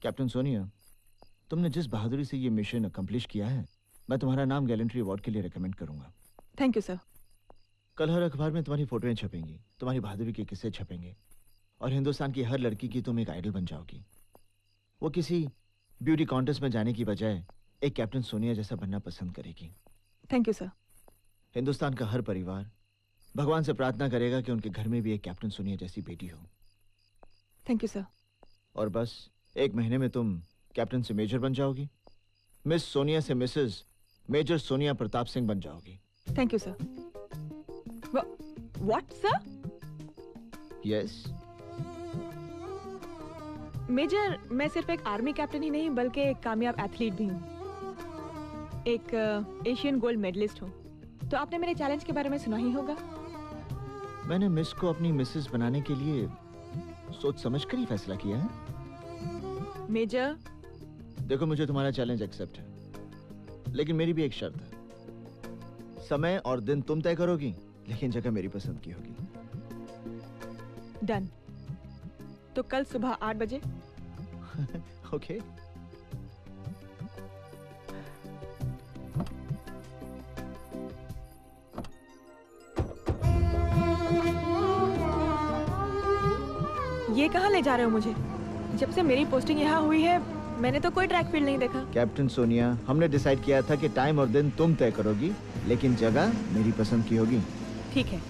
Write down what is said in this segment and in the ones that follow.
Captain Sonia, तुमने जिस बहादुरी से ये मिशन अकम्प्लिश किया है, मैं तुम्हारा नाम गैलेंट्री अवार्ड के लिए रेकमेंड करूंगा। Thank you sir. कल हर अखबार में तुम्हारी फोटोएं छपेंगी, तुम्हारी बहादुरी के किस्से छपेंगे और हिंदुस्तान की हर लड़की की तुम एक आइडल बन जाओगी। वो किसी ब्यूटी कॉन्टेस्ट में जाने की बजाय एक कैप्टन सोनिया जैसा बनना पसंद करेगी। Thank you sir. हिंदुस्तान का हर परिवार भगवान से प्रार्थना करेगा कि उनके घर में भी एक कैप्टन सोनिया जैसी बेटी हो। Thank you sir. और बस 1 महीने में तुम कैप्टन से मेजर बन जाओगी। मिस सोनिया से मिसेस मेजर सोनिया प्रताप सिंह बन जाओगी। Thank you sir. What sir? Yes Major, मैं सिर्फ एक आर्मी कैप्टन ही नहीं बल्कि एक कामयाब एथलीट भी हूँ। एक एशियन गोल्ड मेडलिस्ट हूँ। तो आपने मेरे चैलेंज के बारे में सुना ही होगा। मैंने मिस को अपनी मिसेस बनाने के लिए सोच समझ कर ही फैसला किया है। मेजर देखो, मुझे तुम्हारा चैलेंज एक्सेप्ट है, लेकिन मेरी भी एक शर्त है। समय और दिन तुम तय करोगी, लेकिन जगह मेरी पसंद की होगी। डन। तो कल सुबह 8 बजे। ओके। ये कहाँ ले जा रहे हो मुझे? जब से मेरी पोस्टिंग यहाँ हुई है मैंने तो कोई ट्रैक फील्ड नहीं देखा। कैप्टन सोनिया, हमने डिसाइड किया था कि टाइम और दिन तुम तय करोगी, लेकिन जगह मेरी पसंद की होगी। ठीक है।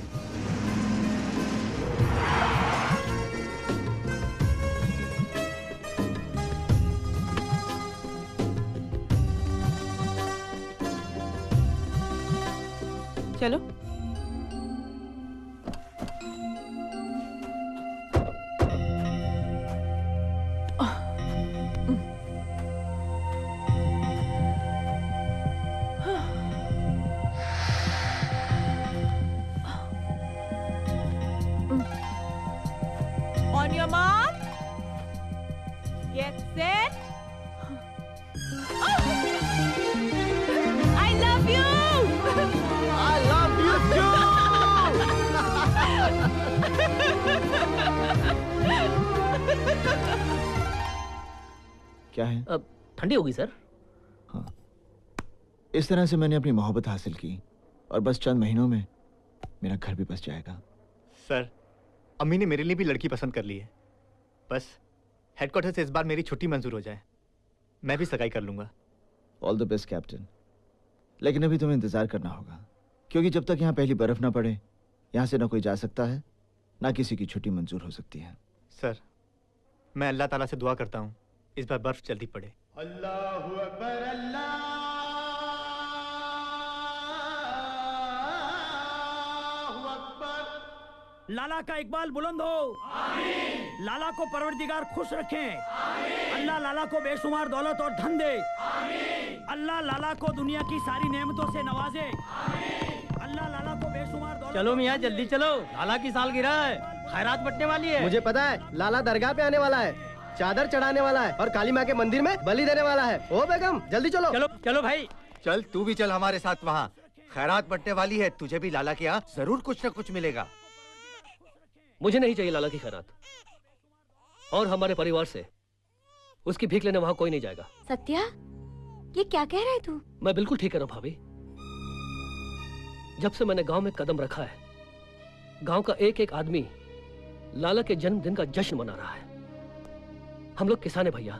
चलो। On your mark. Get set. Oh! I love you. I love you क्या है? अब ठंडी होगी सर। हाँ, इस तरह से मैंने अपनी मोहब्बत हासिल की और बस चंद महीनों में मेरा घर भी बस जाएगा। सर, अम्मी ने मेरे लिए भी लड़की पसंद कर ली है। बस हेडक्वार्टर से इस बार मेरी छुट्टी मंजूर हो जाए, मैं भी सगाई कर लूंगा। All the best captain. लेकिन अभी तुम्हें इंतजार करना होगा, क्योंकि जब तक यहाँ पहली बर्फ ना पड़े यहाँ से ना कोई जा सकता है, ना किसी की छुट्टी मंजूर हो सकती है। सर, मैं अल्लाह ताला से दुआ करता हूँ इस बार बर्फ जल्दी पड़े। अल्लाहु अकबर, अल्लाहु अकबर। लाला का इकबाल बुलंद हो। आमीन। लाला को परवरदिगार खुश रखें। आमीन। अल्लाह लाला को बेशुमार दौलत और धन दे। आमीन। अल्लाह लाला को दुनिया की सारी नेमतों से नवाजे। आमीन। अल्लाह लाला को बेशुमार दौलत। चलो मियाँ जल्दी चलो, लाला की सालगिरह है, खैरात बंटने वाली है। मुझे पता है, लाला दरगाह पे आने वाला है, चादर चढ़ाने वाला है और काली माँ के मंदिर में बलि देने वाला है। ओ बेगम जल्दी चलो। चलो चलो भाई। चल तू भी चल हमारे साथ वहाँ, खैरात बंटने वाली है, तुझे भी लाला के यहाँ जरूर कुछ न कुछ मिलेगा। मुझे नहीं चाहिए लाला की खैरात, और हमारे परिवार से उसकी भीख लेने वहाँ कोई नहीं जाएगा। सत्या, ये क्या कह रहे तू? मैं बिल्कुल ठीक कह रहा हूँ भाभी। जब से मैंने गांव में कदम रखा है, गांव का एक एक आदमी लाला के जन्मदिन का जश्न मना रहा है। हम लोग किसान हैं भैया,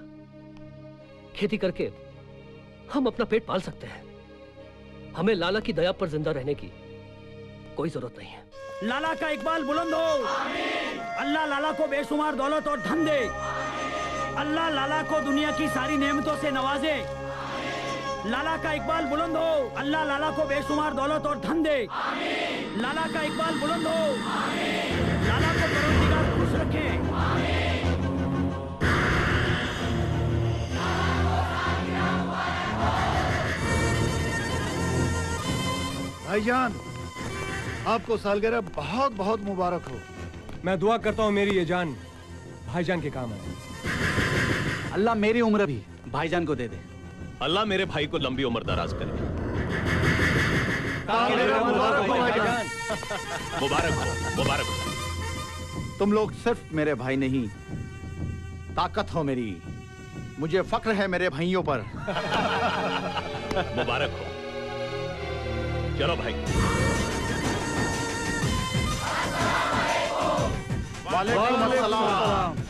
खेती करके हम अपना पेट पाल सकते हैं। हमें लाला की दया पर जिंदा रहने की कोई जरूरत नहीं है। लाला का इकबाल बुलंद हो। आमीन। अल्लाह लाला को बेशुमार दौलत और धन दे। आमीन। अल्लाह लाला को दुनिया की सारी नेमतों से नवाजे। आमीन। लाला का इकबाल बुलंद हो। अल्लाह लाला को बेशुमार दौलत और धन दे। आमीन। लाला का इकबाल बुलंद हो। आमीन। लाला को परवरदिगार खुश रखे। भाईजान, आपको सालगिरह बहुत बहुत मुबारक हो। मैं दुआ करता हूँ मेरी ये जान भाईजान के काम आए। अल्लाह मेरी उम्र भी भाईजान को दे दे। अल्लाह मेरे भाई को लंबी उम्र दराज करे। मुबारक हो भाईजान। मुबारक हो, मुबारक हो। तुम लोग सिर्फ मेरे भाई नहीं, ताकत हो मेरी। मुझे फक्र है मेरे भाइयों पर। मुबारक हो। चलो भाई। वालेकुम अस्सलाम।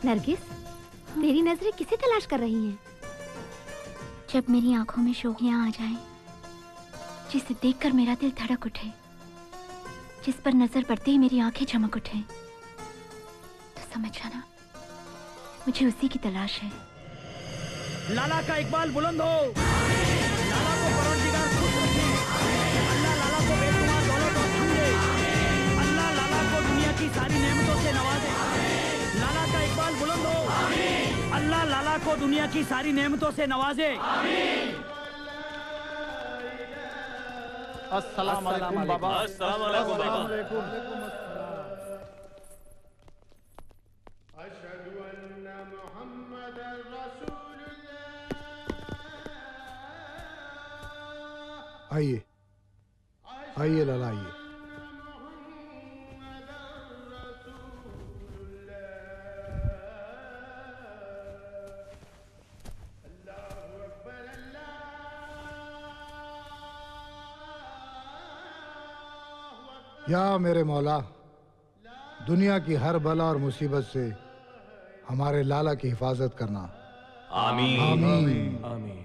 नरगिस, तेरी नजरें किसे तलाश कर रही हैं? जब मेरी आंखों में शोखियां आ जाएं, जिसे देखकर मेरा दिल धड़क उठे, जिस पर नजर पड़ते ही मेरी आंखें चमक उठे, तो समझ जाना मुझे उसी की तलाश है। लाला का इकबाल बुलंद हो। लाला को परवरदिगार खुश रखे। अल्लाह लाला को बेशुमार दौलत और धन दे। अल्लाह लाला को दुनिया की सारी नेमतों से नवाजे। लाला का इकबाल बुलंद हो। अल्लाह लाला को दुनिया की सारी नेमतों से नवाजे। अस्सलाम वालेकुम बाबा। अस्सलाम वालेकुम बाबा। आइए आइए लाला आइए। या मेरे मौला, दुनिया की हर बला और मुसीबत से हमारे लाला की हिफाजत करना। आमीन। आमीन। आमीन।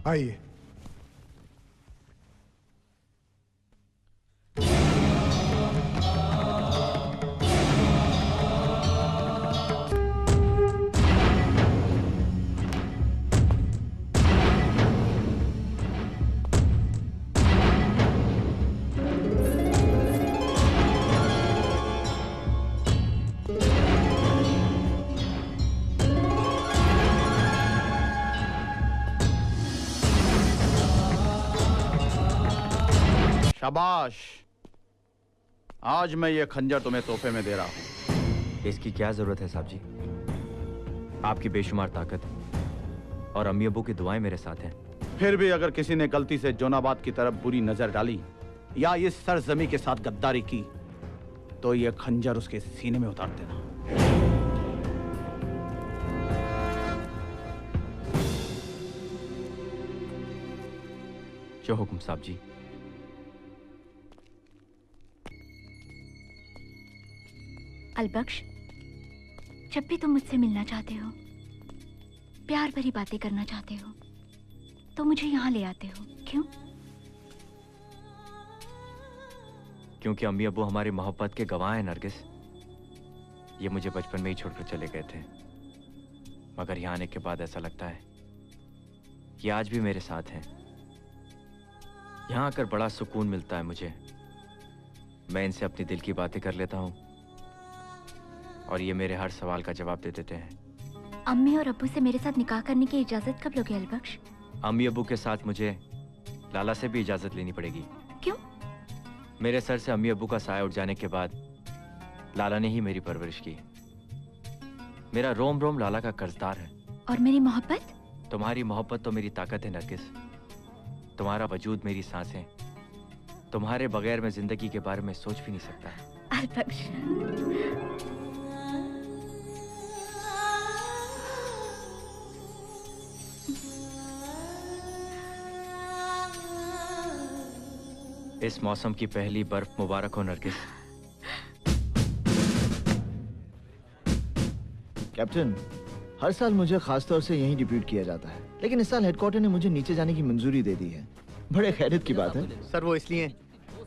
आइए। शाबाश, आज मैं ये खंजर तुम्हें तोहफे में दे रहा हूँ। इसकी क्या जरूरत है साहब जी? आपकी बेशुमार ताकत और अम्मी अब्बू की दुआएं मेरे साथ हैं। फिर भी अगर किसी ने गलती से जोनाबाद की तरफ बुरी नजर डाली या इस सरजमी के साथ गद्दारी की तो ये खंजर उसके सीने में उतार देना। जो हुक्म साहब जी। अलबख्श, जब भी तुम मुझसे मिलना चाहते हो, प्यार भरी बातें करना चाहते हो, तो मुझे यहाँ ले आते हो। क्यों? क्योंकि अम्मी अब्बू हमारी मोहब्बत के गवाह हैं नरगिस। ये मुझे बचपन में ही छोड़कर चले गए थे, मगर यहाँ आने के बाद ऐसा लगता है कि आज भी मेरे साथ हैं। यहाँ आकर बड़ा सुकून मिलता है मुझे। मैं इनसे अपनी दिल की बातें कर लेता हूँ और ये मेरे हर सवाल का जवाब दे देते हैं। अम्मी और अब्बू से मेरे साथ निकाह करने की इजाजत कब लोगे अलबख्श? अम्मी अब्बू के साथ मुझे लाला से भी इजाजत लेनी पड़ेगी। क्यों? मेरे सर से अम्मी अब्बू का साया उठ जाने के बाद लाला ने ही मेरी परवरिश की। मेरा रोम रोम लाला का कर्जदार है। और मेरी मोहब्बत? तुम्हारी मोहब्बत तो मेरी ताकत है नरगिस। तुम्हारा वजूद मेरी सांसें। तुम्हारे बगैर मैं जिंदगी के बारे में सोच भी नहीं सकता। अलबख्श। इस मौसम की पहली बर्फ मुबारक हो नरगिस। कैप्टन, हर साल मुझे खास तौर से यहीं डिप्यूट किया जाता है, लेकिन इस साल हेडक्वार्टर ने मुझे नीचे जाने की मंजूरी दे दी है। बड़े खैरियत की बात है। सर वो इसलिए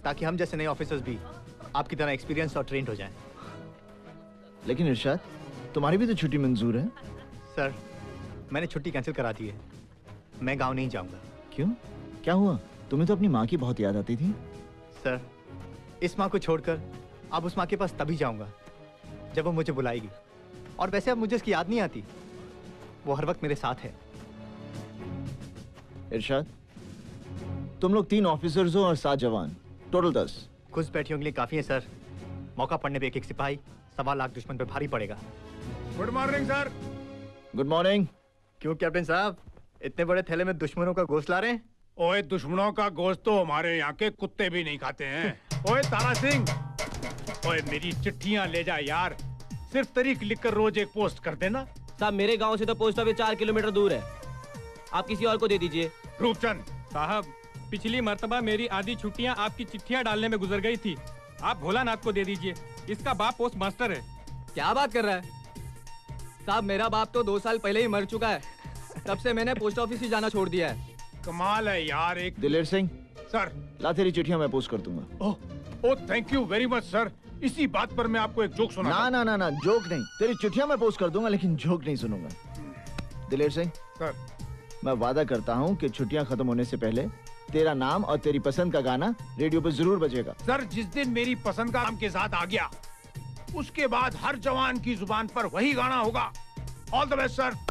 ताकि हम जैसे नए ऑफिसर्स भी आपकी तरह एक्सपीरियंस और ट्रेंड हो जाएं। लेकिन इरशाद, तुम्हारी भी तो छुट्टी मंजूर है। सर मैंने छुट्टी कैंसिल करा दी है, मैं गांव नहीं जाऊंगा। क्यों, क्या हुआ? तुम्हें तो अपनी माँ की बहुत याद आती थी। सर इस माँ को छोड़कर अब उस माँ के पास तभी जाऊंगा जब वो मुझे बुलाएगी, और वैसे अब मुझे इसकी याद नहीं आती, वो हर वक्त मेरे साथ है। इरशाद, तुम लोग 3 ऑफिसर्स हो और 7 जवान, टोटल 10। घुसपैठियों के लिए काफी है सर। मौका पड़ने पे एक सिपाही 1.25 लाख दुश्मन पे भारी पड़ेगा। Good morning sir. Good morning. क्यों कैप्टन साहब, इतने बड़े थैले में दुश्मनों का गोश्त ला रहे हैं? ओए, दुश्मनों का गोश्त तो हमारे यहाँ के कुत्ते भी नहीं खाते हैं। ओए तारा सिंह, ओए मेरी चिट्ठियाँ ले जा यार, सिर्फ तारीख लिखकर रोज एक पोस्ट कर देना। साहब मेरे गांव से तो पोस्ट ऑफिस 4 किलोमीटर दूर है, आप किसी और को दे दीजिए। रूपचंद साहब, पिछली मर्तबा मेरी आधी छुट्टियां आपकी चिट्ठियां डालने में गुजर गई थी, आप भोलानाथ को दे दीजिए, इसका बाप पोस्ट मास्टर है। क्या बात कर रहा है साहब, मेरा बाप तो 2 साल पहले ही मर चुका है, तब से मैंने पोस्ट ऑफिस ही जाना छोड़ दिया है। कमाल है यार। एक दिलेर सिंह सर, ला तेरी चिट्ठियां मैं पोस्ट कर दूंगा। Oh thank you very much sir. इसी बात पर मैं आपको एक जोक सुना। ना ना ना ना, जोक नहीं, तेरी चिट्ठियां मैं पोस्ट कर दूंगा, लेकिन जोक नहीं सुनूंगा। दिलेर सिंह सर, मैं वादा करता हूं कि छुट्टियां खत्म होने से पहले तेरा नाम और तेरी पसंद का गाना रेडियो पर जरूर बजेगा। सर जिस दिन मेरी पसंद का नाम के साथ आ गया, उसके बाद हर जवान की जुबान पर वही गाना होगा। All the best sir.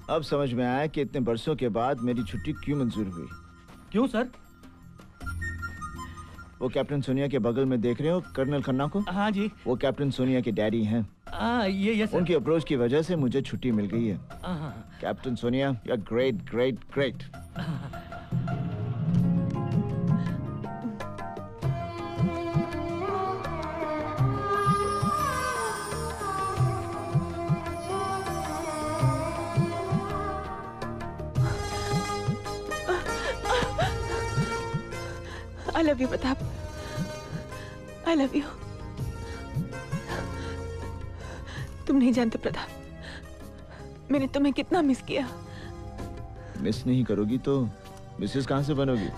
अब समझ में आया कि इतने बरसों के बाद मेरी छुट्टी क्यों मंजूर हुई। क्यों सर? वो कैप्टन सोनिया के बगल में देख रहे हो कर्नल खन्ना को? हाँ जी। वो कैप्टन सोनिया के डैडी हैं। ये सर। उनकी अप्रोच की वजह से मुझे छुट्टी मिल गई है। Captain Sonia, you are great great great. I love you, Pratap. I love you। तुम नहीं जानते प्रताप, मैंने तुम्हें कितना मिस किया। मिस नहीं करोगी तो मिसेस कहाँ से बनोगी?